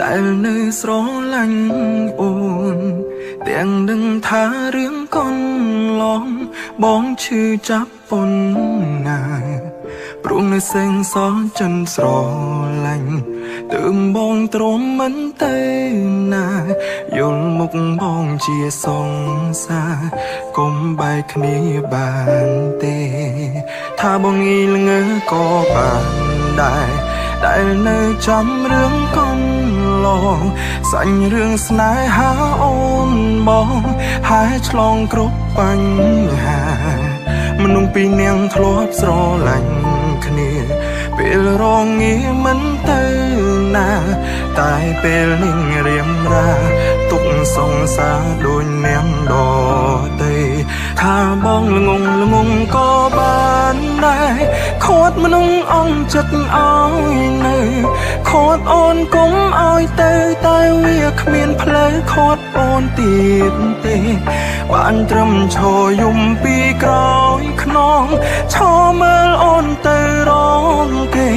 ដែលនៅស្រឡាញ់អូនទាំងដឹងថារឿងកូនឡងបងឈឺចាប់ប៉ុណ្ណាព្រោះនៅសេងសល់ចិនស្រឡាញ់ទើបបងទ្រាំមិនទៅណាយល់មុខបងជាសង្សារកុំបែកគ្នាបានទេថាបងងីល្ងើក៏បានដែរដែលនៅចាំរឿងកូនឡងសាញ់រឿងស្នេហាអូនបងហើយឆ្លងគ្រប់បញ្ហាមនុស្សពីរនាក់ធ្លាប់ស្រឡាញ់គ្នាពេលរងាមិនទៅណាតែពេលនឹងរៀមរាទុកសង្សារដូចនាងដតីថាបងល្ងងក៏បានដែរខត់មនុស្សអងចិត្តឲ្យនៅខត់អូនកុំឲ្យទៅតែវាគ្មានផ្លូវខត់អូនទៀតទេបានត្រឹមឈរយំពីក្រោយខ្នងឈរមើលអូនទៅរងគេ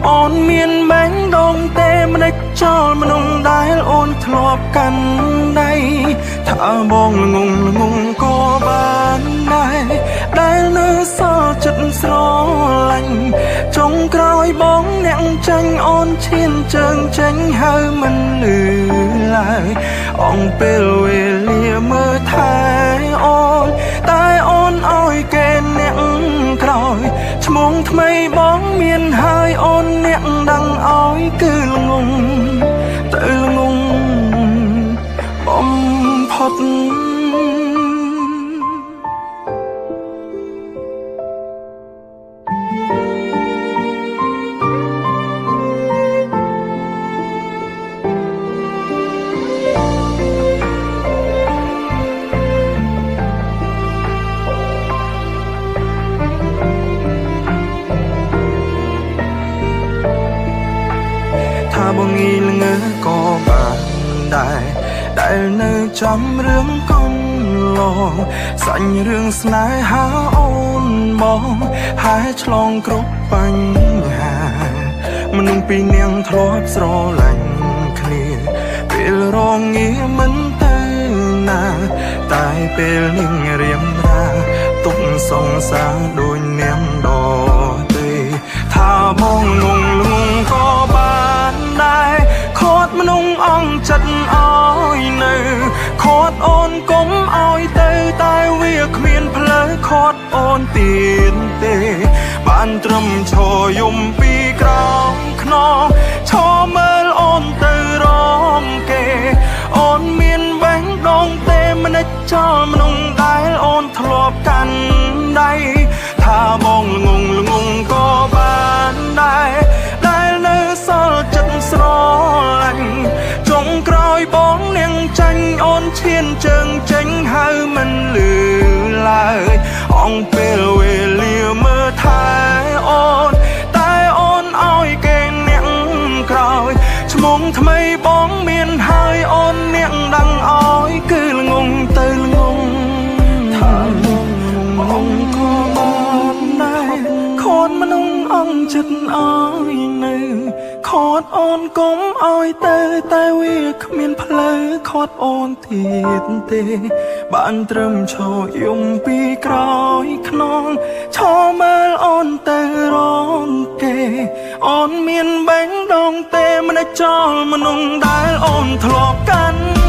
អូនមានបាញ់ដងទេមិនដេចចោលមនុស្សដែលអូនធ្លាប់កាន់ដៃថាបងល្ងងក៏បានដែរដែលនៅសល់ចិត្តស្រឡាញ់ចុងក្រោយបងអ្នកចាញ់អូនឈានជើងចេញហើយមិនលឺឡើយអងពេលវេលាមើលថែអូនតែអូនឲ្យគេអ្នកក្រោយឈ្មោះថ្មីបងមានហើយអូនអ្នកដឹងឲ្យគឺល្ងងទៅល្ងងបំផុតថាបងងីល្ងើក៏បានដែរដែលនៅចាំរឿងកូនឡងសាញ់រឿងស្នេហាអូនបងហើយឆ្លងគ្រប់បញ្ហាមនុស្សពីរនាក់ធ្លាប់ស្រឡាញ់គ្នាពេលរងាមិនទៅណាតែពេលនឹងរៀមរាទុកសង្សារដូចនាងដតីថាបងងងក៏បានដែរខត់មនុស្សអងចិត្តឲ្យនៅខត់អូនកុំឲ្យទៅតែវាគ្មានផ្លូវខត់អូនទៀតទេបានត្រឹមឈរយំពីក្រោមខ្នងឈរមើលអូនទៅរងគេអូនមានបាញ់ដងទេមិនដេចចោលមនុស្សដែលអូនធ្លាប់កាន់ដៃថាបងល្ងងក៏បានដែរដែលនៅសល់ចិត្តស្រឡាញ់ចុងក្រោយបងនាងចាញ់អូនឈានជើងចេញហើយមិនលឺឡើយអងពេលវេលាមើលថែអូនតែអូនឲ្យគេអ្នកក្រោយឈ្មោះថ្មីបងមានហើយអូនអ្នកដឹងឲ្យគឺល្ងងទៅល្ងងថាបងក៏បានដែរខត់មនុស្សអងចិត្តឲ្យនៅខត់អូនកុំឲ្យទៅតែវាគ្មានផ្លូវខត់អូនទៀតទេបានត្រឹមឈរយំពីក្រោយខ្នងឈរមើលអូនទៅរងគេអូនមានបាញ់ដងទេមិនចោលមនុស្សដែលអូនធ្លាប់កាន់